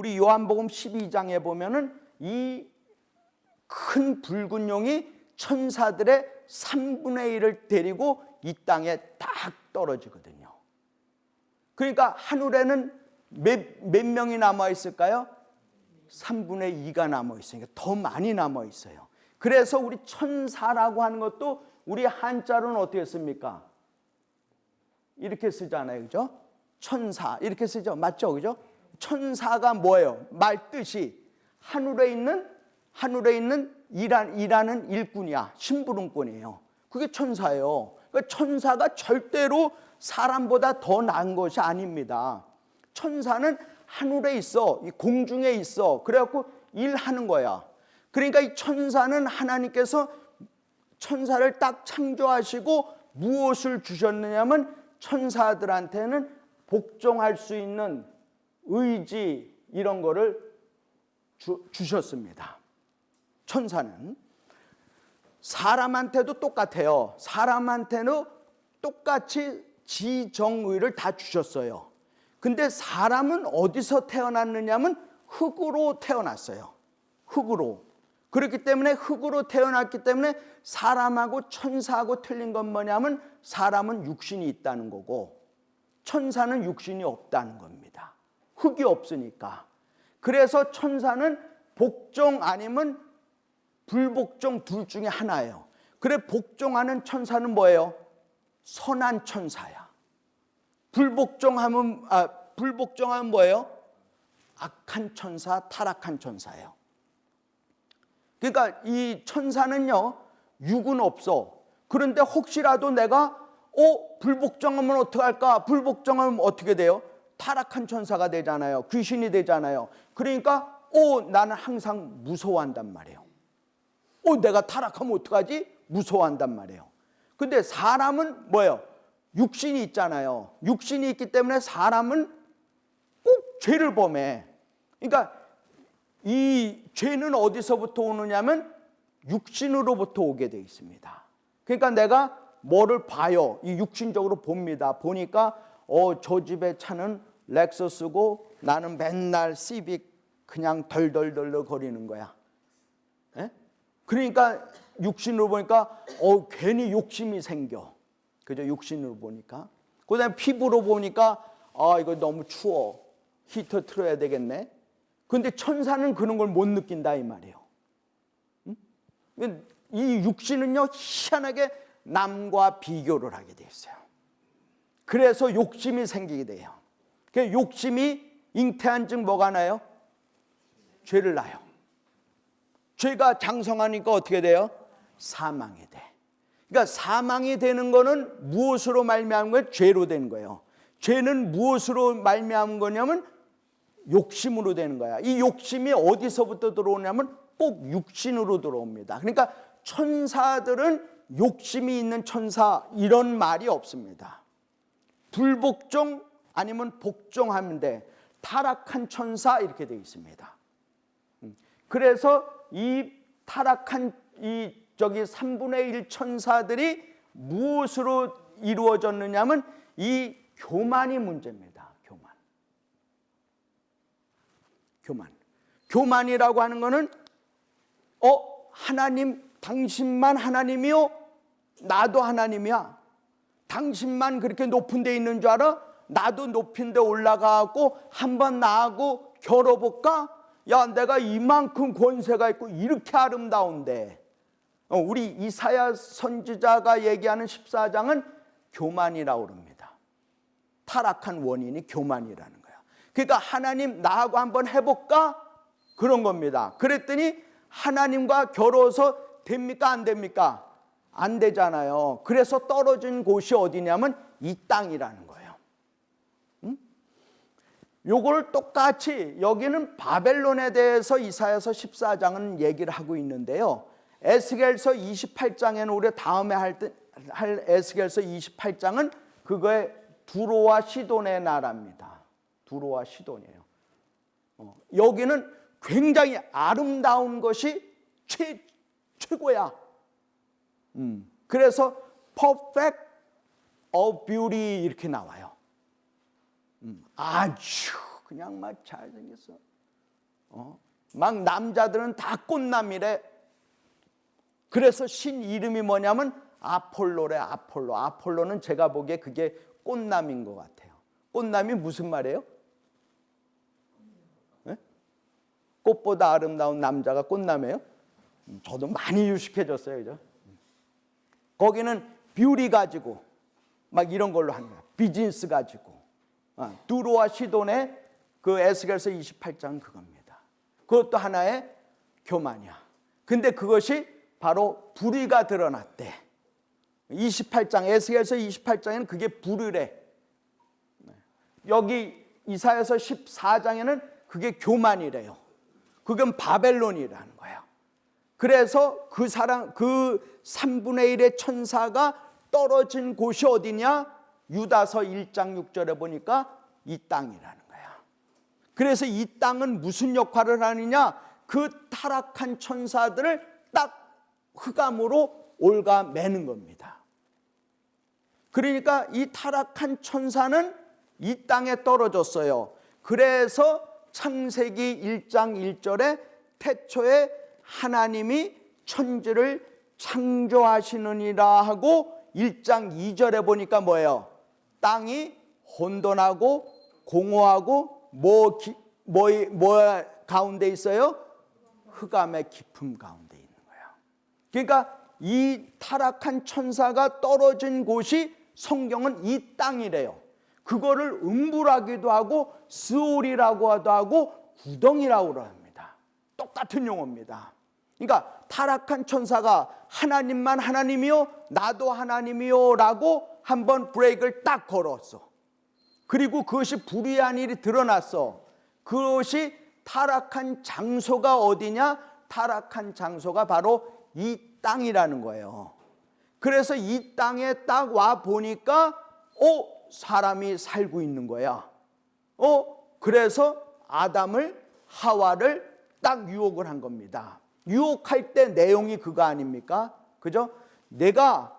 우리 요한복음 12장에 보면은 이 큰 붉은 용이 천사들의 3분의 1을 데리고 이 땅에 딱 떨어지거든요. 그러니까 하늘에는 몇 명이 남아 있을까요? 3분의 2가 남아 있으니까 더 많이 남아 있어요. 그래서 우리 천사라고 하는 것도 우리 한자로는 어떻게 씁니까? 이렇게 쓰잖아요. 그죠? 천사 이렇게 쓰죠. 맞죠? 그죠? 천사가 뭐예요? 말 뜻이 하늘에 있는 일하는 일꾼이야. 심부름꾼이에요. 그게 천사예요. 그러니까 천사가 절대로 사람보다 더 나은 것이 아닙니다. 천사는 하늘에 있어, 이 공중에 있어. 그래갖고 일하는 거야. 그러니까 이 천사는 하나님께서 천사를 딱 창조하시고 무엇을 주셨느냐면 천사들한테는 복종할 수 있는 의지 이런 거를 주셨습니다. 천사는 사람한테도 똑같아요. 사람한테는 똑같이 지정의를 다 주셨어요. 근데 사람은 어디서 태어났느냐면 흙으로 태어났어요. 흙으로. 그렇기 때문에 흙으로 태어났기 때문에 사람하고 천사하고 틀린 건 뭐냐면 사람은 육신이 있다는 거고 천사는 육신이 없다는 겁니다. 흙이 없으니까. 그래서 천사는 복종 아니면 불복종 둘 중에 하나예요. 그래 복종하는 천사는 뭐예요? 선한 천사야. 불복종하면 뭐예요? 악한 천사, 타락한 천사예요. 그러니까 이 천사는요 육은 없어. 그런데 혹시라도 내가 불복종하면 어떡할까? 불복종하면 어떻게 돼요? 타락한 천사가 되잖아요. 귀신이 되잖아요. 그러니까 나는 항상 무서워한단 말이에요. 내가 타락하면 어떡하지? 무서워한단 말이에요. 근데 사람은 뭐예요? 육신이 있잖아요. 육신이 있기 때문에 사람은 꼭 죄를 범해. 그러니까 이 죄는 어디서부터 오느냐면 육신으로부터 오게 돼 있습니다. 그러니까 내가 뭐를 봐요. 이 육신적으로 봅니다. 보니까 저 집의 차는 렉서스고 나는 맨날 시빅 그냥 덜덜덜 거리는 거야. 에? 그러니까 육신으로 보니까 괜히 욕심이 생겨. 그죠? 육신으로 보니까. 그다음에 피부로 보니까 이거 너무 추워. 히터 틀어야 되겠네. 근데 천사는 그런 걸 못 느낀다 이 말이에요. 응? 이 육신은요 희한하게 남과 비교를 하게 돼 있어요. 그래서 욕심이 생기게 돼요. 그 욕심이 잉태한 즉 뭐가 나요? 죄를 낳아요. 죄가 장성하니까 어떻게 돼요? 사망이 돼. 그러니까 사망이 되는 거는 무엇으로 말미암은 거예요? 죄로 되는 거예요. 죄는 무엇으로 말미암은 거냐면 욕심으로 되는 거야. 이 욕심이 어디서부터 들어오냐면 꼭 육신으로 들어옵니다. 그러니까 천사들은 욕심이 있는 천사 이런 말이 없습니다. 불복종 아니면 복종하면 돼. 타락한 천사 이렇게 되어 있습니다. 그래서 이 타락한 3분의 1 천사들이 무엇으로 이루어졌느냐면 이 교만이 문제입니다. 교만이라고 하는 거는 하나님 당신만 하나님이요? 나도 하나님이야. 당신만 그렇게 높은 데 있는 줄 알아? 나도 높은 데 올라가고 한번 나하고 겨뤄볼까? 야, 내가 이만큼 권세가 있고 이렇게 아름다운데. 우리 이사야 선지자가 얘기하는 14장은 교만이라고 그럽니다. 타락한 원인이 교만이라는 거야. 그러니까 하나님 나하고 한번 해볼까? 그런 겁니다. 그랬더니 하나님과 겨뤄서 됩니까? 안 됩니까? 안 되잖아요. 그래서 떨어진 곳이 어디냐면 이 땅이라는 거예요. 요걸 똑같이 여기는 바벨론에 대해서 이사야서 14장은 얘기를 하고 있는데요. 에스겔서 28장에는 우리 다음에 할 에스겔서 28장은 그거의 두로와 시돈의 나라입니다. 두로와 시돈이에요. 여기는 굉장히 아름다운 것이 최고야. 그래서 perfect of beauty 이렇게 나와요. 아주 그냥 막 잘생겼어. 막 남자들은 다 꽃남이래. 그래서 신 이름이 뭐냐면 아폴로래. 아폴로. 아폴로는 제가 보기에 그게 꽃남인 것 같아요. 꽃남이 무슨 말이에요? 네? 꽃보다 아름다운 남자가 꽃남이에요? 저도 많이 유식해졌어요. 그죠? 거기는 뷰리 가지고 막 이런 걸로 하는 거야. 비즈니스 가지고. 두로와 시돈의 그 에스겔서 28장 그겁니다. 그것도 하나의 교만이야. 근데 그것이 바로 불의가 드러났대. 28장 에스겔서 28장에는 그게 불의래. 여기 이사야서 14장에는 그게 교만이래요. 그건 바벨론이라는 거예요. 그래서 그 3분의 1의 천사가 떨어진 곳이 어디냐? 유다서 1장 6절에 보니까 이 땅이라는 거야. 그래서 이 땅은 무슨 역할을 하느냐? 그 타락한 천사들을 딱 흑암으로 올가매는 겁니다. 그러니까 이 타락한 천사는 이 땅에 떨어졌어요. 그래서 창세기 1장 1절에 태초에 하나님이 천지를 창조하시느니라 하고 1장 2절에 보니까 뭐예요? 땅이 혼돈하고 공허하고 뭐 가운데 있어요? 흑암의 깊음 가운데 있는 거예요. 그러니까 이 타락한 천사가 떨어진 곳이 성경은 이 땅이래요. 그거를 음부라기도 하고 스올이라고도 하고 구덩이라고 합니다. 똑같은 용어입니다. 그러니까 타락한 천사가 하나님만 하나님이요 나도 하나님이요 라고 한번 브레이크를 딱 걸었어. 그리고 그것이 불의한 일이 드러났어. 그것이 타락한 장소가 어디냐? 타락한 장소가 바로 이 땅이라는 거예요. 그래서 이 땅에 딱 와 보니까 사람이 살고 있는 거야. 그래서 아담을 하와를 딱 유혹을 한 겁니다. 유혹할 때 내용이 그거 아닙니까? 그죠? 내가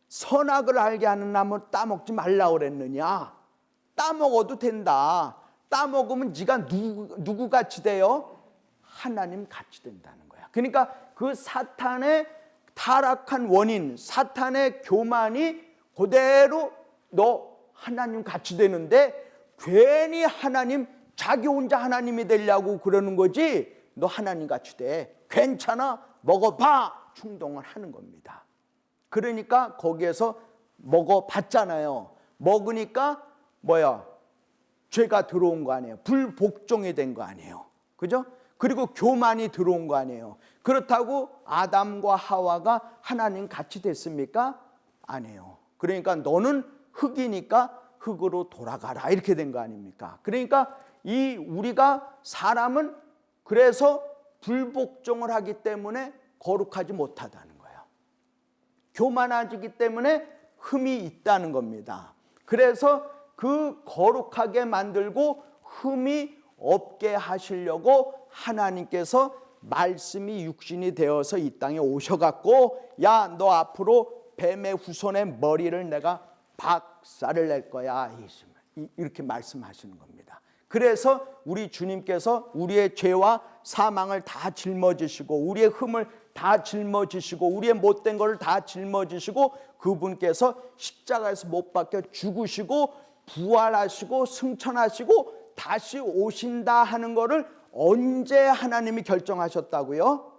선악을 알게 하는 나무 따먹지 말라고 그랬느냐? 따먹어도 된다. 따먹으면 네가 누구 같이 돼요? 하나님 같이 된다는 거야. 그러니까 그 사탄의 타락한 원인, 사탄의 교만이 그대로 너 하나님 같이 되는데 괜히 하나님 자기 혼자 하나님이 되려고 그러는 거지. 너 하나님 같이 돼. 괜찮아. 먹어봐. 충동을 하는 겁니다. 그러니까 거기에서 먹어봤잖아요. 먹으니까 뭐야? 죄가 들어온 거 아니에요. 불복종이 된 거 아니에요. 그죠? 그리고 교만이 들어온 거 아니에요. 그렇다고 아담과 하와가 하나님 같이 됐습니까? 아니에요. 그러니까 너는 흙이니까 흙으로 돌아가라 이렇게 된 거 아닙니까? 그러니까 우리가 사람은 그래서 불복종을 하기 때문에 거룩하지 못하다는 거예요. 교만해지기 때문에 흠이 있다는 겁니다. 그래서 그 거룩하게 만들고 흠이 없게 하시려고 하나님께서 말씀이 육신이 되어서 이 땅에 오셔갖고 야, 너 앞으로 뱀의 후손의 머리를 내가 박살을 낼 거야 이렇게 말씀하시는 겁니다. 그래서 우리 주님께서 우리의 죄와 사망을 다 짊어지시고 우리의 흠을 다 짊어지시고 우리의 못된 것을 다 짊어지시고 그분께서 십자가에서 못 박혀 죽으시고 부활하시고 승천하시고 다시 오신다 하는 것을 언제 하나님이 결정하셨다고요?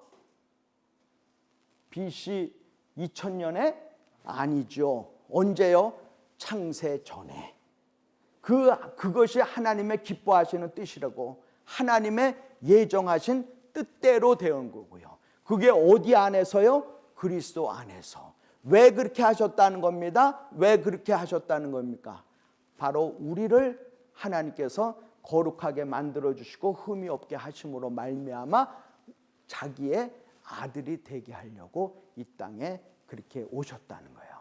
BC 2000년에? 아니죠. 언제요? 창세 전에. 그것이 하나님의 기뻐하시는 뜻이라고 하나님의 예정하신 뜻대로 되온 거고요. 그게 어디 안에서요? 그리스도 안에서. 왜 그렇게 하셨다는 겁니다? 왜 그렇게 하셨다는 겁니까? 바로 우리를 하나님께서 거룩하게 만들어주시고 흠이 없게 하심으로 말미암아 자기의 아들이 되게 하려고 이 땅에 그렇게 오셨다는 거예요.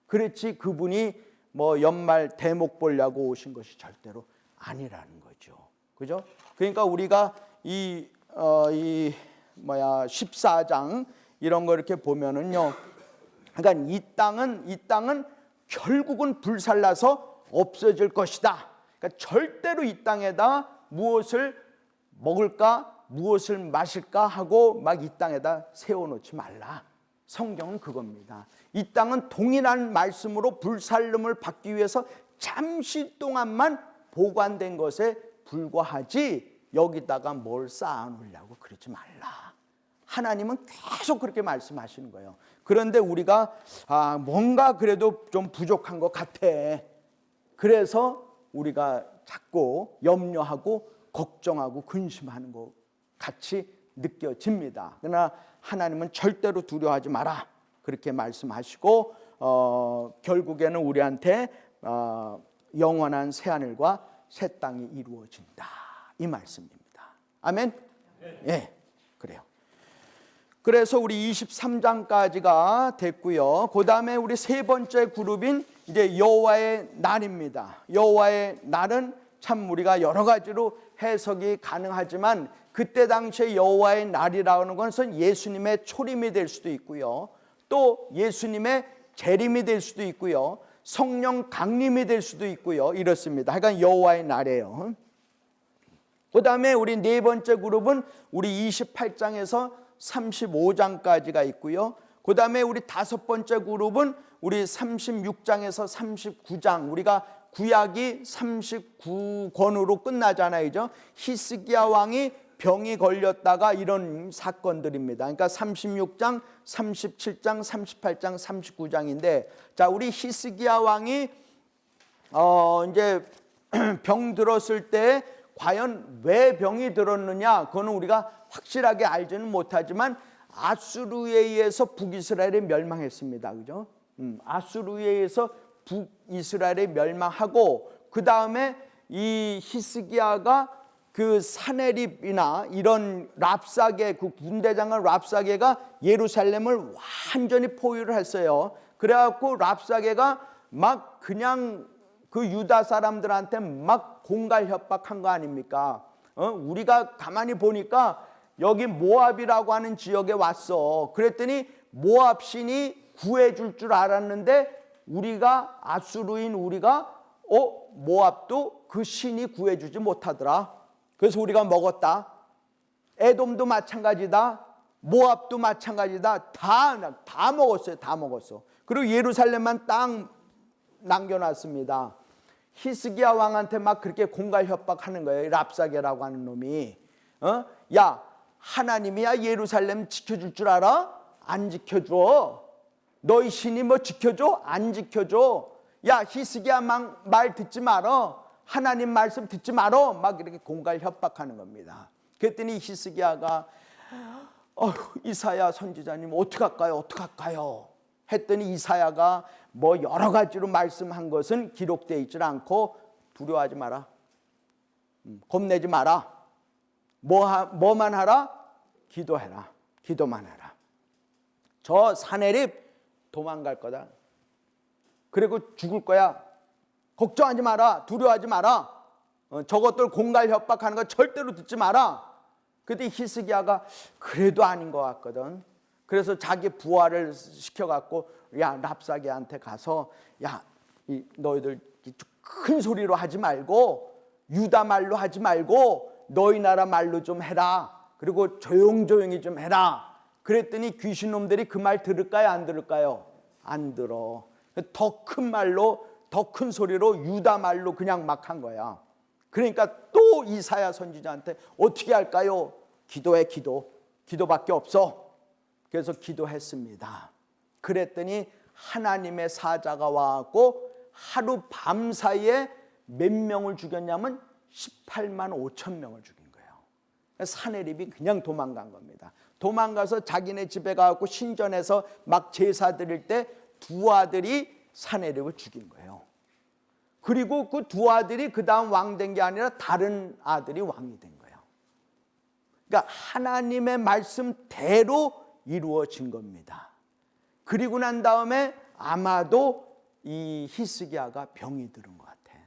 그렇지 그분이 뭐 연말 대목 보려고 오신 것이 절대로 아니라는 거죠. 그죠? 그러니까 우리가 14장 이런 거 이렇게 보면은요. 그러니까 이 땅은 결국은 불살라서 없어질 것이다. 그러니까 절대로 이 땅에다 무엇을 먹을까 무엇을 마실까 하고 막 이 땅에다 세워놓지 말라. 성경은 그겁니다. 이 땅은 동일한 말씀으로 불살름을 받기 위해서 잠시 동안만 보관된 것에 불과하지 여기다가 뭘 쌓아놓으려고 그러지 말라. 하나님은 계속 그렇게 말씀하시는 거예요. 그런데 우리가 뭔가 그래도 좀 부족한 것 같아. 그래서 우리가 자꾸 염려하고 걱정하고 근심하는 것 같이 느껴집니다. 그러나 하나님은 절대로 두려워하지 마라 그렇게 말씀하시고 결국에는 우리한테 영원한 새하늘과 새 땅이 이루어진다 이 말씀입니다. 아멘? 예, 그래요. 그래서 우리 23장까지가 됐고요. 그 다음에 우리 세 번째 그룹인 이제 여호와의 날입니다. 여호와의 날은 참 우리가 여러 가지로 해석이 가능하지만 그때 당시에 여호와의 날이라는 것은 예수님의 초림이 될 수도 있고요. 또 예수님의 재림이 될 수도 있고요. 성령 강림이 될 수도 있고요. 이렇습니다. 하여간 여호와의 날이에요. 그 다음에 우리 네 번째 그룹은 우리 28장에서 35장까지가 있고요. 그 다음에 우리 다섯 번째 그룹은 우리 36장에서 39장, 우리가 구약이 39권으로 끝나잖아요. 히스기야 왕이 병이 걸렸다가 이런 사건들입니다. 그러니까 36장, 37장, 38장, 39장인데, 자, 우리 히스기야 왕이 이제 병 들었을 때 과연 왜 병이 들었느냐, 그거는 우리가 확실하게 알지는 못하지만 아수르에 의해서 북이스라엘이 멸망했습니다. 그죠? 아수르에 의해서 북이스라엘이 멸망하고 그 다음에 이 히스기야가 그 사네립이나 이런 랍사게, 그 군대장관 랍사게가 예루살렘을 완전히 포위를 했어요. 그래갖고 랍사게가 막 그냥 그 유다 사람들한테 막 공갈 협박한 거 아닙니까? 우리가 가만히 보니까 여기 모압이라고 하는 지역에 왔어. 그랬더니 모압 신이 구해줄 줄 알았는데 우리가 아수르인 우리가 모압도 그 신이 구해주지 못하더라. 그래서 우리가 먹었다. 에돔도 마찬가지다. 모압도 마찬가지다. 다 먹었어요. 다 먹었어. 그리고 예루살렘만 딱 남겨놨습니다. 히스기야 왕한테 막 그렇게 공갈 협박하는 거예요. 랍사게라고 하는 놈이. 야, 하나님이야 예루살렘 지켜줄 줄 알아? 안 지켜줘. 너희 신이 뭐 지켜줘? 안 지켜줘. 야, 히스기야 말 듣지 말어. 하나님 말씀 듣지 말어. 막 이렇게 공갈 협박하는 겁니다. 그랬더니 히스기야가 이사야 선지자님 어떡할까요? 어떡할까요? 했더니 이사야가 뭐 여러 가지로 말씀한 것은 기록되어 있지 않고 두려워하지 마라. 겁내지 마라. 뭐만 하라? 기도해라. 기도만 해라. 저 사내립 도망갈 거다. 그리고 죽을 거야. 걱정하지 마라. 두려워하지 마라. 저것들 공갈 협박하는 거 절대로 듣지 마라. 그때 히스기야가 그래도 아닌 것 같거든. 그래서 자기 부하를 시켜갖고 야, 랍사게한테 가서 야, 너희들 큰 소리로 하지 말고 유다 말로 하지 말고 너희 나라 말로 좀 해라. 그리고 조용조용히 좀 해라. 그랬더니 귀신놈들이 그 말 들을까요? 안 들을까요? 안 들어. 더 큰 말로, 더 큰 소리로 유다 말로 그냥 막 한 거야. 그러니까 또 이사야 선지자한테 어떻게 할까요? 기도해. 기도밖에 없어. 그래서 기도했습니다. 그랬더니 하나님의 사자가 와갖고 하루 밤 사이에 몇 명을 죽였냐면 18만 5천 명을 죽인 거예요. 사내립이 그냥 도망간 겁니다. 도망가서 자기네 집에 가갖고 신전에서 막 제사 드릴 때 두 아들이 사내립을 죽인 거예요. 그리고 그 두 아들이 그 다음 왕 된 게 아니라 다른 아들이 왕이 된 거예요. 그러니까 하나님의 말씀대로 이루어진 겁니다. 그리고 난 다음에 아마도 이 히스기야가 병이 들은 것 같아.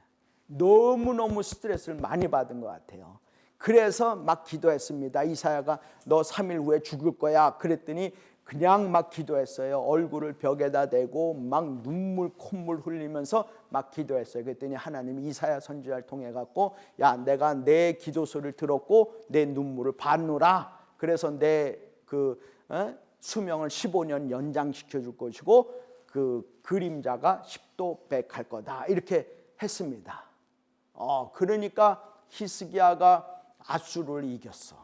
너무너무 스트레스를 많이 받은 것 같아요. 그래서 막 기도했습니다. 이사야가 너 3일 후에 죽을 거야. 그랬더니 그냥 막 기도했어요. 얼굴을 벽에다 대고 막 눈물 콧물 흘리면서 막 기도했어요. 그랬더니 하나님이 이사야 선지자를 통해 갖고 야, 내가 내 기도 소리를 들었고 내 눈물을 봤노라. 그래서 내 수명을 15년 연장시켜 줄 것이고 그 그림자가 10도 백할 거다. 이렇게 했습니다. 그러니까 히스기야가 아수르를 이겼어.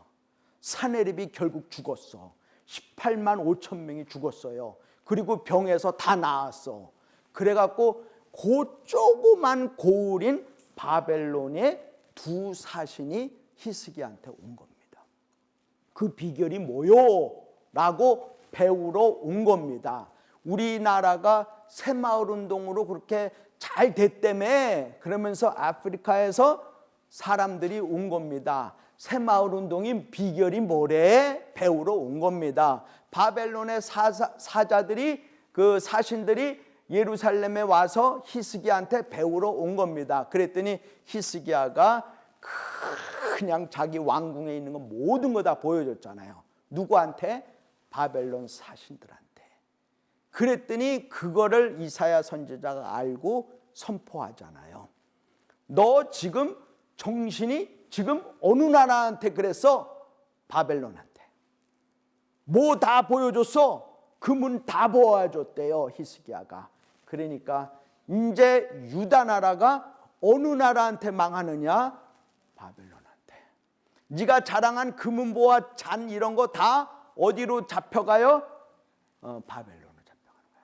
사네립이 결국 죽었어. 18만 5천 명이 죽었어요. 그리고 병에서 다 나았어. 그래갖고 그 조그만 고을인 바벨론의 두 사신이 히스기야한테 온 겁니다. 그 비결이 뭐요? 라고 배우러 온 겁니다. 우리나라가 새마을운동으로 그렇게 잘 됐다며 그러면서 아프리카에서 사람들이 온 겁니다. 새마을운동의 비결이 뭐래? 배우러 온 겁니다. 바벨론의 사자들이 그 사신들이 예루살렘에 와서 히스기야한테 배우러 온 겁니다. 그랬더니 히스기야가 그냥 자기 왕궁에 있는 거 모든 거 다 보여줬잖아요. 누구한테? 바벨론 사신들한테. 그랬더니 그거를 이사야 선지자가 알고 선포하잖아요. 너 지금 정신이 지금 어느 나라한테 그랬어? 바벨론한테. 뭐 다 보여줬어? 금은 다 보아줬대요, 히스기야가. 그러니까 이제 유다 나라가 어느 나라한테 망하느냐? 바벨론한테. 네가 자랑한 금은보화 잔 이런 거 다 어디로 잡혀가요? 바벨론으로 잡혀가는 거야.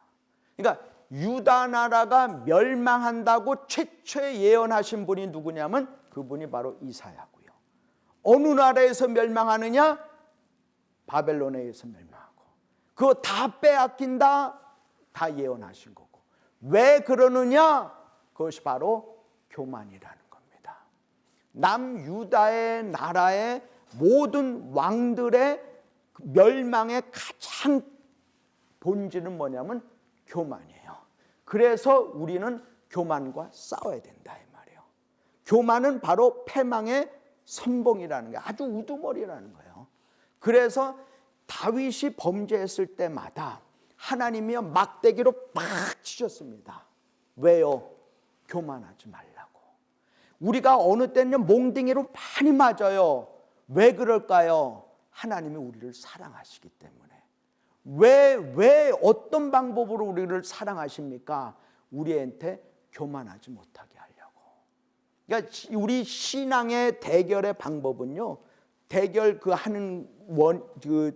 그러니까 유다 나라가 멸망한다고 최초에 예언하신 분이 누구냐면 그분이 바로 이사야고요. 어느 나라에서 멸망하느냐? 바벨론에 의해서 멸망하고. 그거 다 빼앗긴다? 다 예언하신 거고. 왜 그러느냐? 그것이 바로 교만이라는 겁니다. 남유다의 나라의 모든 왕들의 멸망의 가장 본질은 뭐냐면 교만이에요. 그래서 우리는 교만과 싸워야 된다 이 말이에요. 교만은 바로 패망의 선봉이라는 게 아주 우두머리라는 거예요. 그래서 다윗이 범죄했을 때마다 하나님이 막대기로 막 치셨습니다. 왜요? 교만하지 말라고. 우리가 어느 때는 몽둥이로 많이 맞아요. 왜 그럴까요? 하나님이 우리를 사랑하시기 때문에. 왜 어떤 방법으로 우리를 사랑하십니까? 우리한테 교만하지 못하게 하려고. 그러니까 우리 신앙의 대결의 방법은요. 대결 하는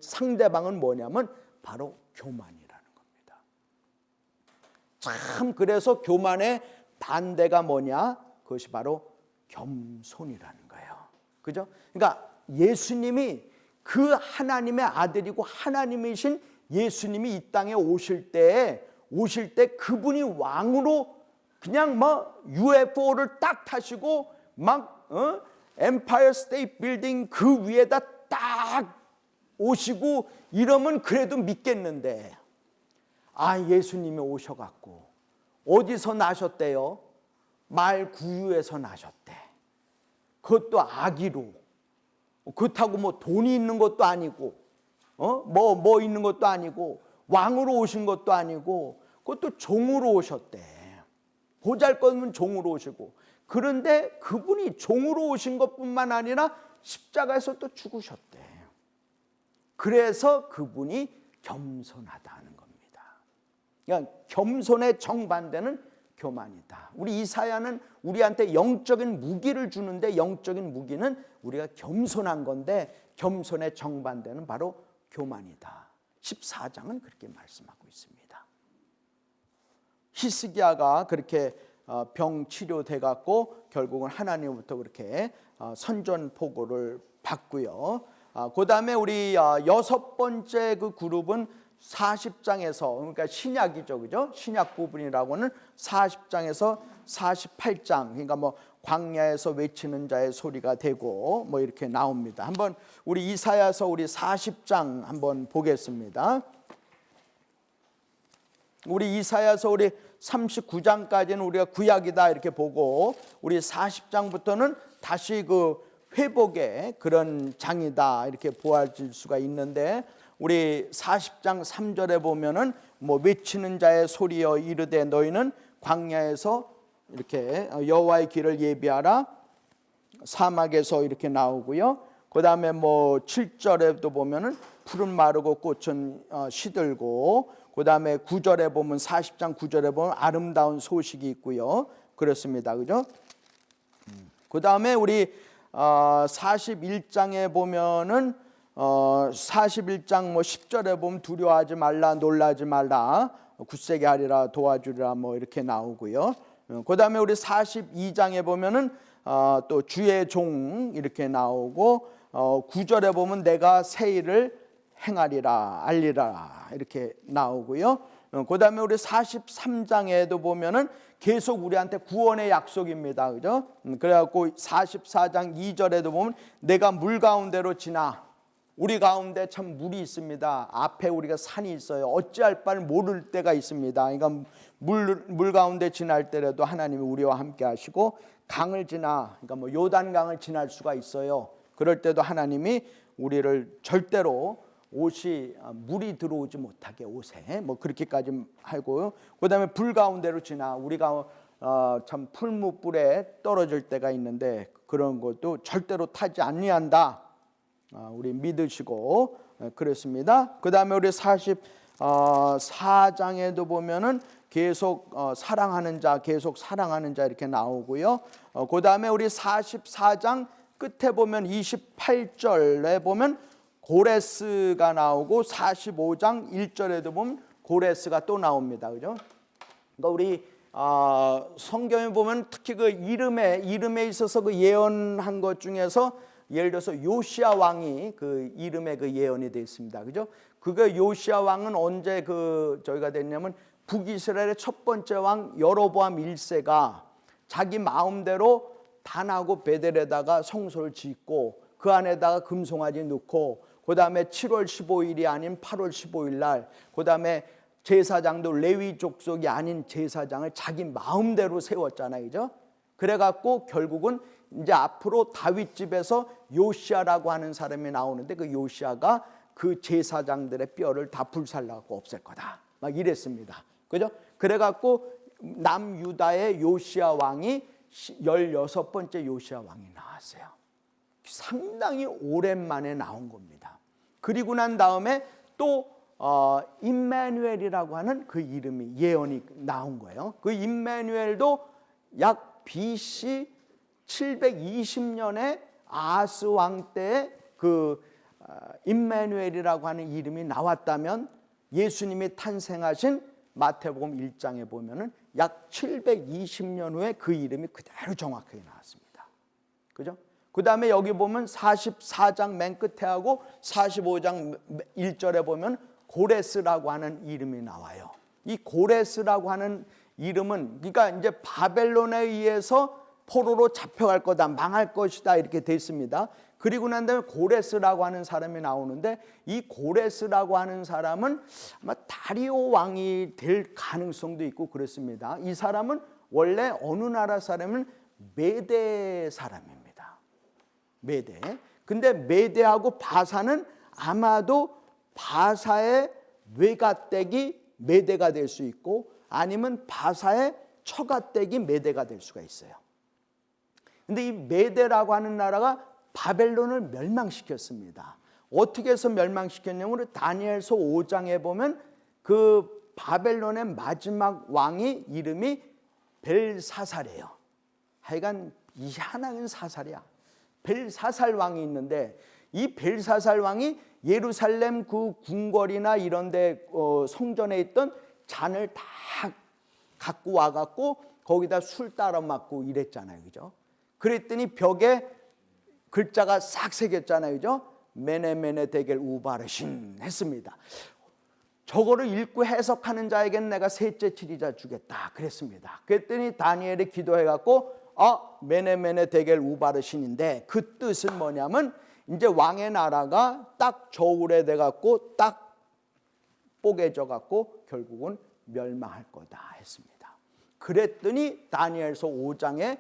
상대방은 뭐냐면 바로 교만이라는 겁니다. 참 그래서 교만의 반대가 뭐냐? 그것이 바로 겸손이라는 거예요. 그죠? 그러니까 예수님이 그 하나님의 아들이고 하나님이신 예수님이 이 땅에 오실 때 그분이 왕으로 그냥 막 UFO를 딱 타시고 막 엠파이어 스테이트 빌딩 그 위에다 딱 오시고 이러면 그래도 믿겠는데 예수님이 오셔갖고 어디서 나셨대요? 말 구유에서 나셨대. 그것도 아기로. 그렇다고 뭐 돈이 있는 것도 아니고 뭐 있는 것도 아니고 왕으로 오신 것도 아니고 그것도 종으로 오셨대. 보잘것없는 종으로 오시고. 그런데 그분이 종으로 오신 것뿐만 아니라 십자가에서 또 죽으셨대. 그래서 그분이 겸손하다는 겁니다. 그러니까 겸손의 정반대는 교만이다. 우리 이사야는 우리한테 영적인 무기를 주는데 영적인 무기는 우리가 겸손한 건데 겸손의 정반대는 바로 교만이다. 14장은 그렇게 말씀하고 있습니다. 히스기야가 그렇게 병 치료돼 갖고 결국은 하나님부터 그렇게 선전포고를 받고요. 그 다음에 우리 여섯 번째 그 그룹은 40장에서 그러니까 신약이죠, 그죠? 신약 부분이라고는 40장에서 48장 그러니까 뭐 광야에서 외치는 자의 소리가 되고 뭐 이렇게 나옵니다. 한번 우리 이사야서 우리 40장 한번 보겠습니다. 우리 이사야서 우리 39장까지는 우리가 구약이다 이렇게 보고 우리 40장부터는 다시 그 회복의 그런 장이다 이렇게 보아질 수가 있는데 우리 40장 3절에 보면은 뭐 외치는 자의 소리여 이르되 너희는 광야에서 이렇게 여호와의 길을 예비하라, 사막에서 이렇게 나오고요. 그 다음에 뭐 7절에도 보면은 풀은 마르고 꽃은 시들고, 그 다음에 9절에 보면 40장 9절에 보면 아름다운 소식이 있고요. 그렇습니다. 그죠? 그 다음에 우리 41장에 보면은 41장 뭐 10절에 보면 두려워하지 말라, 놀라지 말라, 굳세게 하리라, 도와주리라 뭐 이렇게 나오고요. 그 다음에 우리 42장에 보면은 또 주의 종 이렇게 나오고, 9절에 보면 내가 새 일을 행하리라, 알리라 이렇게 나오고요. 그 다음에 우리 43장에도 보면은 계속 우리한테 구원의 약속입니다. 그죠? 그래갖고 44장 2절에도 보면 내가 물 가운데로 지나, 우리 가운데 참 물이 있습니다. 앞에 우리가 산이 있어요. 어찌할 바를 모를 때가 있습니다. 그러니까 물 가운데 지날 때라도 하나님이 우리와 함께 하시고, 강을 지나, 그러니까 뭐 요단강을 지날 수가 있어요. 그럴 때도 하나님이 우리를 절대로 옷이 물이 들어오지 못하게 옷에 뭐 그렇게까지 하고요. 그다음에 불 가운데로 지나, 우리가 참 풀무불에 떨어질 때가 있는데 그런 것도 절대로 타지 아니한다. 우리 믿으시고 그렇습니다. 그다음에 우리 44장에도 보면은 계속 사랑하는 자, 계속 사랑하는 자 이렇게 나오고요. 그다음에 우리 44장 끝에 보면 28절에 보면 고레스가 나오고, 45장 1절에도 보면 고레스가 또 나옵니다. 그죠? 그러니까 우리 성경에 보면 특히 그 이름에 있어서 그 예언한 것 중에서 예를 들어서 요시야 왕이 그 이름에 그 예언이 되어 있습니다. 그죠? 그게 요시야 왕은 언제 저희가 됐냐면 북이스라엘의 첫 번째 왕 여로보암 1세가 자기 마음대로 단하고 베델에다가 성소를 짓고 그 안에다가 금송아지 넣고, 그 다음에 7월 15일이 아닌 8월 15일 날, 그 다음에 제사장도 레위 족속이 아닌 제사장을 자기 마음대로 세웠잖아요. 그죠? 그래갖고 결국은 이제 앞으로 다윗 집에서 요시야라고 하는 사람이 나오는데, 그 요시야가 그 제사장들의 뼈를 다 불살라갖고 없앨 거다, 막 이랬습니다. 그죠? 그래갖고 남유다의 요시야 왕이 16번째 요시야 왕이 나왔어요. 상당히 오랜만에 나온 겁니다. 그리고 난 다음에 또 임마누엘이라고 하는 그 이름이 예언이 나온 거예요. 그 임마누엘도 약 BC 720년에 아하스 왕 때에 그 임마누엘이라고 하는 이름이 나왔다면, 예수님이 탄생하신 마태복음 1장에 보면은 약 720년 후에 그 이름이 그대로 정확하게 나왔습니다. 그죠? 그 다음에 여기 보면 44장 맨 끝에 하고 45장 1절에 보면 고레스라고 하는 이름이 나와요. 이 고레스라고 하는 이름은, 그러니까 이제 바벨론에 의해서 포로로 잡혀갈 거다, 망할 것이다 이렇게 돼 있습니다. 그리고 난 다음에 고레스라고 하는 사람이 나오는데, 이 고레스라고 하는 사람은 아마 다리오 왕이 될 가능성도 있고 그렇습니다. 이 사람은 원래 어느 나라 사람은 메대 사람입니다. 메대. 근데 메대하고 바사는 아마도 바사의 외가댁이 메대가 될 수 있고, 아니면 바사의 처가댁이 메대가 될 수가 있어요. 근데 이 메대라고 하는 나라가 바벨론을 멸망시켰습니다. 어떻게 해서 멸망시켰냐면 다니엘서 5장에 보면 그 바벨론의 마지막 왕이 이름이 벨사살이에요. 하여간 희한한 사살이야. 벨사살 왕이 있는데, 이 벨사살 왕이 예루살렘 그 궁궐이나 이런 데 성전에 있던 잔을 다 갖고 와갖고 거기다 술 따라 맞고 이랬잖아요. 그죠? 그랬더니 벽에 글자가 싹 새겼잖아요. 그죠? 메네메네 데겔 우바르신 했습니다. 저거를 읽고 해석하는 자에게는 내가 셋째 치리자 주겠다 그랬습니다. 그랬더니 다니엘이 기도해갖고 메네메네 데겔 우바르신인데, 그 뜻은 뭐냐면 이제 왕의 나라가 딱 저울에 돼갖고 딱 뽀개져갖고 결국은 멸망할 거다 했습니다. 그랬더니 다니엘서 5장에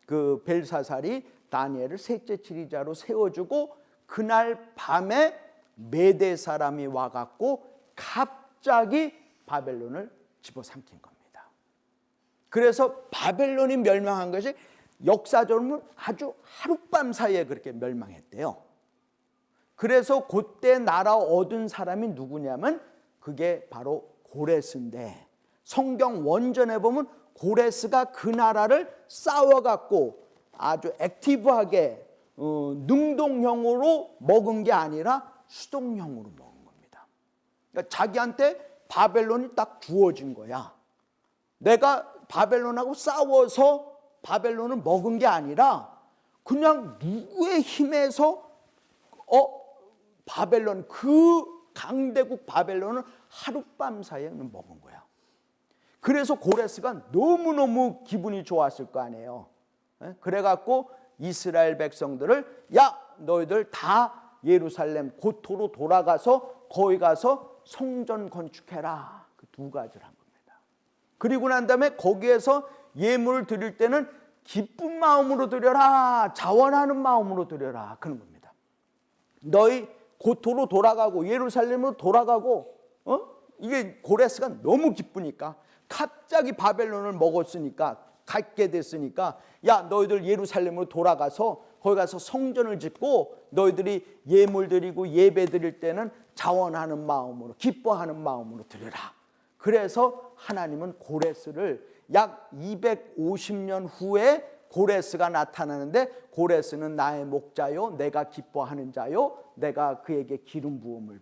그 벨사살이 다니엘을 셋째 치리자로 세워주고, 그날 밤에 메대 사람이 와갖고 갑자기 바벨론을 집어삼킨 겁니다. 그래서 바벨론이 멸망한 것이 역사적으로 아주 하룻밤 사이에 그렇게 멸망했대요. 그래서 그때 나라 얻은 사람이 누구냐면 그게 바로 고레스인데, 성경 원전에 보면 고레스가 그 나라를 싸워갖고 아주 액티브하게 능동형으로 먹은 게 아니라 수동형으로 먹은 겁니다. 그러니까 자기한테 바벨론이 딱 주어진 거야. 내가 바벨론하고 싸워서 바벨론을 먹은 게 아니라 그냥 누구의 힘에서 바벨론, 그 강대국 바벨론을 하룻밤 사이에 먹은 거야. 그래서 고레스가 너무너무 기분이 좋았을 거 아니에요. 그래갖고 이스라엘 백성들을, 야 너희들 다 예루살렘 고토로 돌아가서 거기 가서 성전 건축해라. 그 두 가지를 한 겁니다. 그리고 난 다음에 거기에서 예물을 드릴 때는 기쁜 마음으로 드려라, 자원하는 마음으로 드려라, 그런 겁니다. 너희 고토로 돌아가고 예루살렘으로 돌아가고, 이게 고레스가 너무 기쁘니까, 갑자기 바벨론을 먹었으니까, 갖게 됐으니까, 야 너희들 예루살렘으로 돌아가서 거기 가서 성전을 짓고 너희들이 예물 드리고 예배 드릴 때는 자원하는 마음으로, 기뻐하는 마음으로 드려라. 그래서 하나님은 고레스를 약 250년 후에 고레스가 나타나는데, 고레스는 나의 목자요, 내가 기뻐하는 자요, 내가 그에게 기름 부음을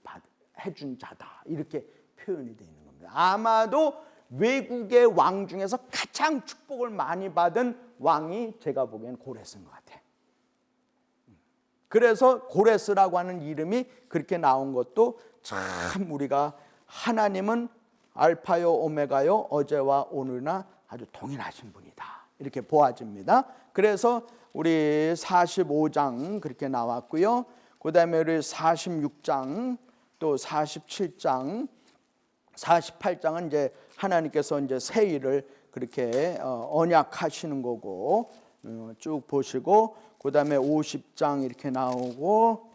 해준 자다, 이렇게 표현이 되어 있는 겁니다. 아마도 외국의 왕 중에서 가장 축복을 많이 받은 왕이 제가 보기엔 고레스인 것 같아요. 그래서 고레스라고 하는 이름이 그렇게 나온 것도 참, 우리가 하나님은 알파요 오메가요, 어제와 오늘나 아주 동일하신 분이다, 이렇게 보아집니다. 그래서 우리 45장 그렇게 나왔고요. 그 다음에 우리 46장, 또 47장, 48장은 이제 하나님께서 이제 새 일을 그렇게 언약하시는 거고, 쭉 보시고, 그 다음에 50장 이렇게 나오고,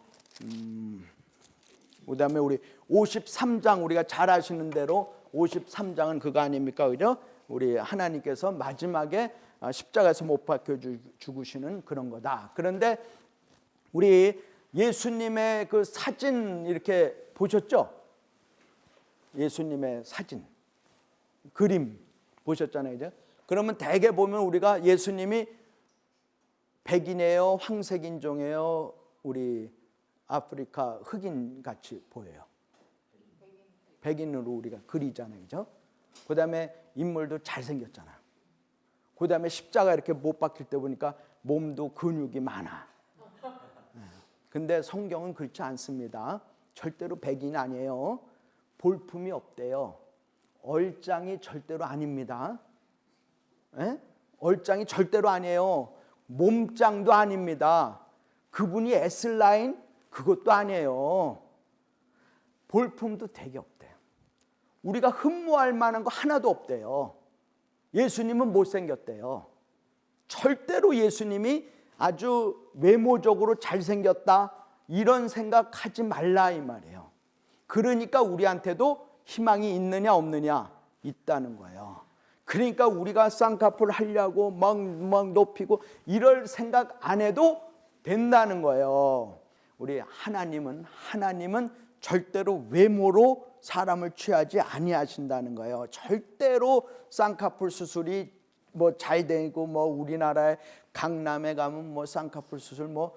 그 다음에 우리 53장, 우리가 잘 아시는 대로 53장은 그거 아닙니까? 그죠? 우리 하나님께서 마지막에 십자가에서 못 박혀 죽으시는 그런 거다. 그런데 우리 예수님의 그 사진 이렇게 보셨죠? 예수님의 사진, 그림 보셨잖아요, 이제. 그러면 대개 보면 우리가 예수님이 백인이에요, 황색인종이에요, 우리 아프리카 흑인 같이 보여요. 백인으로 우리가 그리잖아요, 그죠? 그 다음에 인물도 잘생겼잖아. 그 다음에 십자가 이렇게 못 박힐 때 보니까 몸도 근육이 많아. 근데 성경은 그렇지 않습니다. 절대로 백인이 아니에요. 볼품이 없대요. 얼짱이 절대로 아닙니다. 얼짱이 절대로 아니에요. 몸짱도 아닙니다. 그분이 S라인 그것도 아니에요. 볼품도 되게 없대요. 우리가 흠모할 만한 거 하나도 없대요. 예수님은 못생겼대요. 절대로 예수님이 아주 외모적으로 잘생겼다 이런 생각하지 말라 이 말이에요. 그러니까 우리한테도 희망이 있느냐 없느냐 있다는 거예요. 그러니까 우리가 쌍꺼풀 하려고 막 높이고 이럴 생각 안 해도 된다는 거예요. 우리 하나님은 절대로 외모로 사람을 취하지 아니하신다는 거예요. 절대로 쌍꺼풀 수술이 뭐 잘 되고, 뭐 우리나라에 강남에 가면 뭐 쌍꺼풀 수술 뭐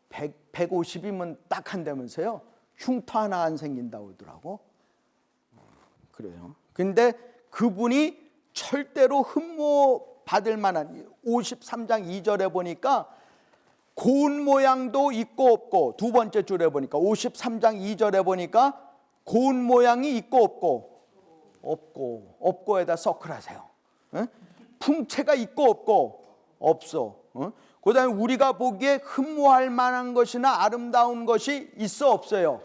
150이면 딱 한다면서요. 흉터 하나 안 생긴다고 하더라고. 그래요. 근데 그분이 절대로 흠모 받을 만한 53장 2절에 보니까 고운 모양도 있고 없고, 두 번째 줄에 보니까 53장 2절에 보니까 고운 모양이 있고 없고에다 서클하세요. 풍채가 있고 없고 없어. 그 다음에 우리가 보기에 흠모할 만한 것이나 아름다운 것이 있어 없어요?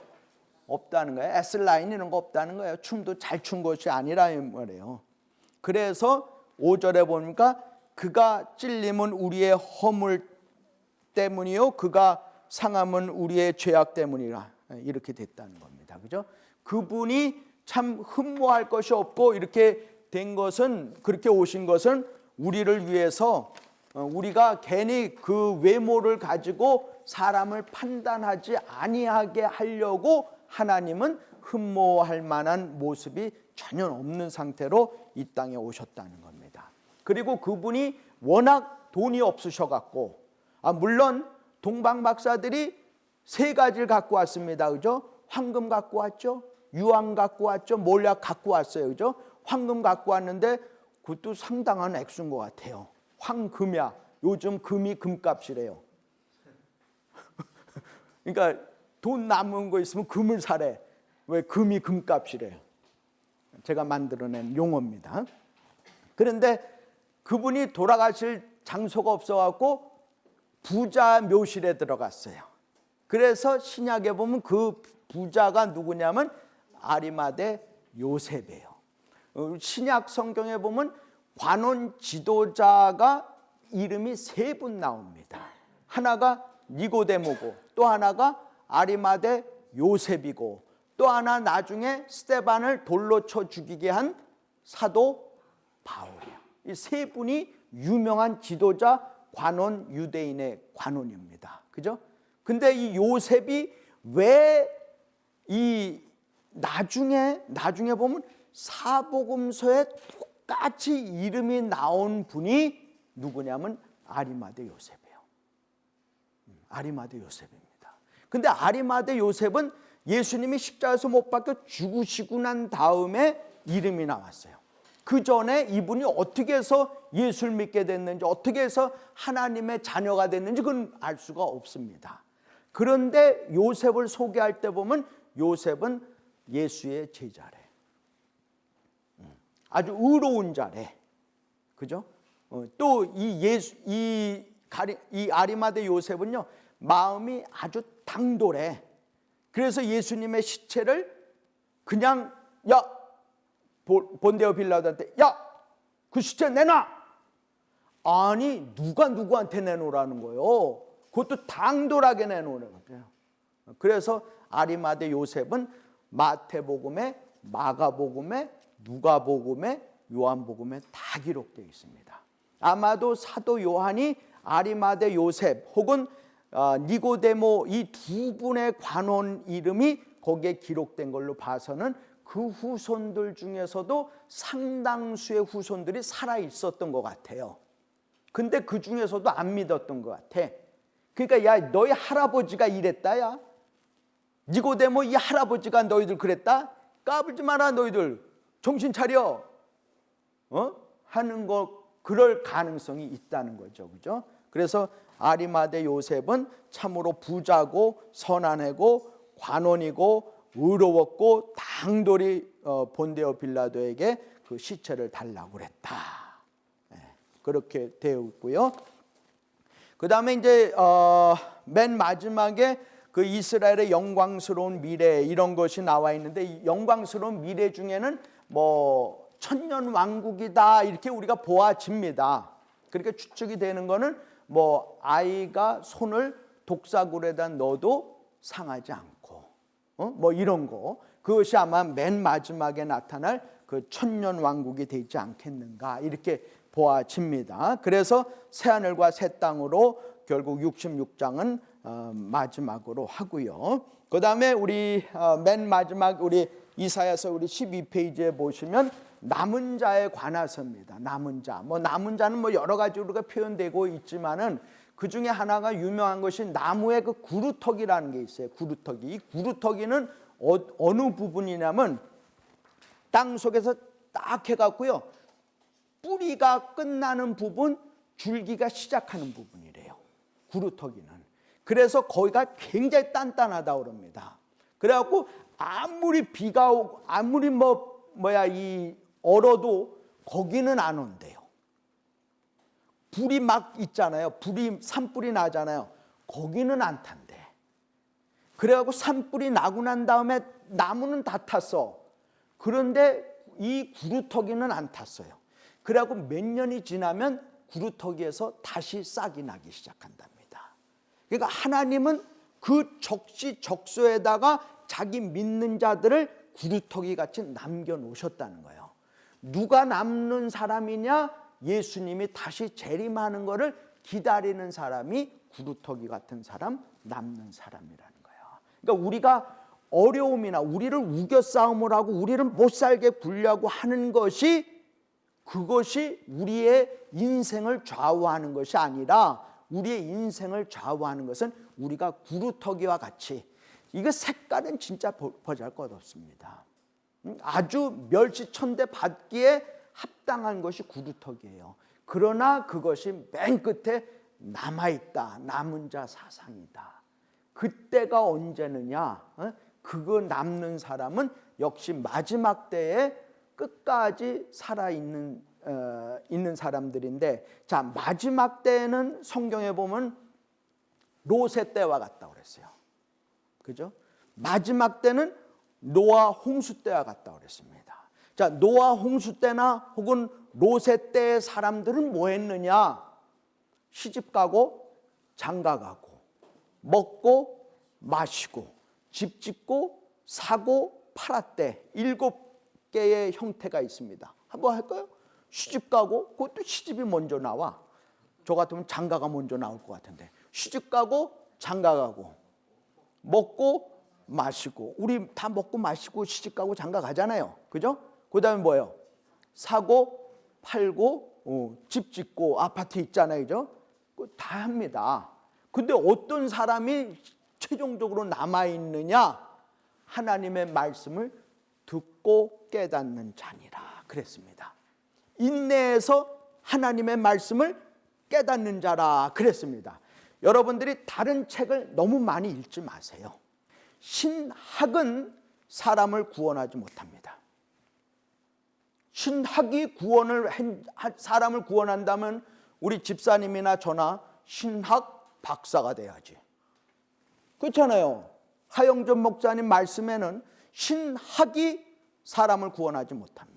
없다는 거예요. S라인 이런 거 없다는 거예요. 춤도 잘 춘 것이 아니라 이 말이에요. 그래서 5절에 보니까 그가 찔림은 우리의 허물 때문이요 그가 상함은 우리의 죄악 때문이라. 이렇게 됐다는 겁니다. 그죠? 그분이 참 흠모할 것이 없고 이렇게 된 것은, 그렇게 오신 것은 우리를 위해서, 우리가 괜히 그 외모를 가지고 사람을 판단하지 아니하게 하려고 하나님은 흠모할 만한 모습이 전혀 없는 상태로 이 땅에 오셨다는 겁니다. 그리고 그분이 워낙 돈이 없으셔갖고, 물론 동방 박사들이 세 가지를 갖고 왔습니다. 그죠? 황금 갖고 왔죠, 유황 갖고 왔죠, 몰약 갖고 왔어요. 그죠? 황금 갖고 왔는데 그것도 상당한 액수인 것 같아요. 황금이야. 요즘 금이 금값이래요. 그러니까 돈 남은 거 있으면 금을 사래. 왜? 금이 금값이래요. 제가 만들어낸 용어입니다. 그런데 그분이 돌아가실 장소가 없어갖고 부자 묘실에 들어갔어요. 그래서 신약에 보면 그 부자가 누구냐면 아리마대 요셉이에요. 신약 성경에 보면 관원 지도자가 이름이 세 분 나옵니다. 하나가 니고데모고, 또 하나가 아리마대 요셉이고, 또 하나 나중에 스데반을 돌로 쳐 죽이게 한 사도 바울이에요. 이 세 분이 유명한 지도자, 관원, 유대인의 관원입니다. 그죠? 근데 이 요셉이 왜 이 나중에 보면 사복음서에 똑같이 이름이 나온 분이 누구냐면 아리마대 요셉이에요. 아리마대 요셉입니다. 근데 아리마대 요셉은 예수님이 십자가에서 못 박혀 죽으시고 난 다음에 이름이 나왔어요. 그 전에 이분이 어떻게 해서 예수를 믿게 됐는지, 어떻게 해서 하나님의 자녀가 됐는지 그건 알 수가 없습니다. 그런데 요셉을 소개할 때 보면 요셉은 예수의 제자래. 아주 의로운 자래. 그죠? 또 이 아리마대 요셉은요, 마음이 아주 당돌해. 그래서 예수님의 시체를 그냥, 본데오 빌라도한테, 그 시체 내놔! 아니, 누가 누구한테 내놓으라는 거예요? 그것도 당돌하게 내놓으라는 거예요. 그래서 아리마대 요셉은 마태복음에, 마가복음에, 누가복음에, 요한복음에 다 기록되어 있습니다. 아마도 사도 요한이 아리마대 요셉 혹은 니고데모 이 두 분의 관원 이름이 거기에 기록된 걸로 봐서는 그 후손들 중에서도 상당수의 후손들이 살아 있었던 것 같아요. 근데 그 중에서도 안 믿었던 것 같아. 그러니까 야, 너희 할아버지가 이랬다. 야, 니고데모 이 할아버지가 너희들 그랬다. 까불지 마라 너희들. 정신 차려. 하는 거, 그럴 가능성이 있다는 거죠. 그죠? 그래서 아리마대 요셉은 참으로 부자고 선한 애고 관원이고 의로웠고 당돌이 본데오 빌라도에게 그 시체를 달라고 그랬다. 그렇게 되어 있고요. 그 다음에 이제 맨 마지막에 그 이스라엘의 영광스러운 미래 이런 것이 나와 있는데, 이 영광스러운 미래 중에는 뭐 천년 왕국이다 이렇게 우리가 보아집니다. 그렇게 추측이 되는 거는 뭐 아이가 손을 독사굴에다 넣어도 상하지 않고 뭐 이런 거, 그것이 아마 맨 마지막에 나타날 그 천년 왕국이 되지 않겠는가 이렇게 보아집니다. 그래서 새하늘과 새 땅으로 결국 66장은 마지막으로 하고요. 그 다음에 우리 맨 마지막 우리 이사야서 우리 12페이지에 보시면 남은 자에 관해서입니다. 남은 자, 뭐 남은 자는 뭐 여러 가지로 표현되고 있지만은 그 중에 하나가 유명한 것이 나무의 그 구루터기라는 게 있어요. 구루터기. 이 구루터기는 어느 부분이냐면 땅 속에서 딱 해갖고요, 뿌리가 끝나는 부분, 줄기가 시작하는 부분이래요. 구루터기는. 그래서 거기가 굉장히 단단하다고 그럽니다. 그래갖고 아무리 비가 오고 아무리 얼어도 거기는 안 온대요. 불이 막 있잖아요. 산불이 나잖아요. 거기는 안 탄대. 그래갖고 산불이 나고 난 다음에 나무는 다 탔어. 그런데 이 구루터기는 안 탔어요. 그래갖고 몇 년이 지나면 구루터기에서 다시 싹이 나기 시작한답니다. 그러니까 하나님은 그 적시적소에다가 자기 믿는 자들을 구루터기 같이 남겨놓으셨다는 거예요. 누가 남는 사람이냐? 예수님이 다시 재림하는 것을 기다리는 사람이 구루터기 같은 사람, 남는 사람이라는 거예요. 그러니까 우리가 어려움이나 우리를 우겨 싸움을 하고 우리를 못 살게 굴려고 하는 것이, 그것이 우리의 인생을 좌우하는 것이 아니라, 우리의 인생을 좌우하는 것은 우리가 구루터기와 같이, 이거 색깔은 진짜 보잘것없습니다. 아주 멸시천대 받기에 합당한 것이 구루터기예요. 그러나 그것이 맨 끝에 남아있다. 남은 자 사상이다. 그때가 언제느냐? 그거 남는 사람은 역시 마지막 때에 끝까지 살아있는 있는 사람들인데, 자, 마지막 때는 성경에 보면 롯의 때와 같다고 그랬어요. 그죠? 마지막 때는 노아 홍수 때와 같다고 그랬습니다. 자, 노아 홍수 때나 혹은 롯의 때의 사람들은 뭐 했느냐? 시집 가고 장가 가고 먹고 마시고 집 짓고 사고 팔았대. 7개의 형태가 있습니다. 한번 할까요? 시집 가고, 그것도 시집이 먼저 나와. 저 같으면 장가가 먼저 나올 것 같은데, 시집 가고 장가 가고 먹고 마시고, 우리 다 먹고 마시고 시집 가고 장가 가잖아요. 그죠? 그 다음에 뭐예요? 사고 팔고 집 짓고 아파트 있잖아요. 그죠? 다 합니다. 근데 어떤 사람이 최종적으로 남아있느냐? 하나님의 말씀을 듣고 깨닫는 자니라 그랬습니다. 인내해서 하나님의 말씀을 깨닫는 자라 그랬습니다. 여러분들이 다른 책을 너무 많이 읽지 마세요. 신학은 사람을 구원하지 못합니다. 신학이 사람을 구원한다면 우리 집사님이나 저나 신학 박사가 돼야지. 그렇잖아요. 하영전 목사님 말씀에는 신학이 사람을 구원하지 못합니다.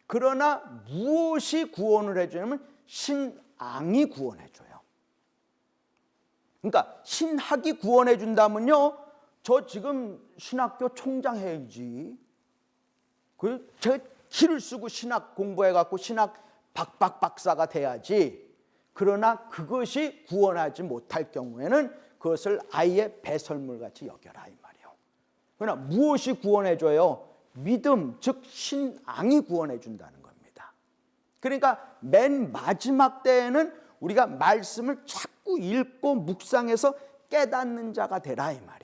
그러나 무엇이 구원을 해주냐면 신앙이 구원해줘요. 그러니까 신학이 구원해 준다면요, 저 지금 신학교 총장 해야지. 제가 키를 쓰고 신학 공부해갖고 신학 박사가 돼야지. 그러나 그것이 구원하지 못할 경우에는 그것을 아예 배설물같이 여겨라 이 말이에요. 그러나 무엇이 구원해줘요? 믿음, 즉 신앙이 구원해 준다는 겁니다. 그러니까 맨 마지막 때에는 우리가 말씀을 자꾸 읽고 묵상해서 깨닫는 자가 되라 이 말이에요.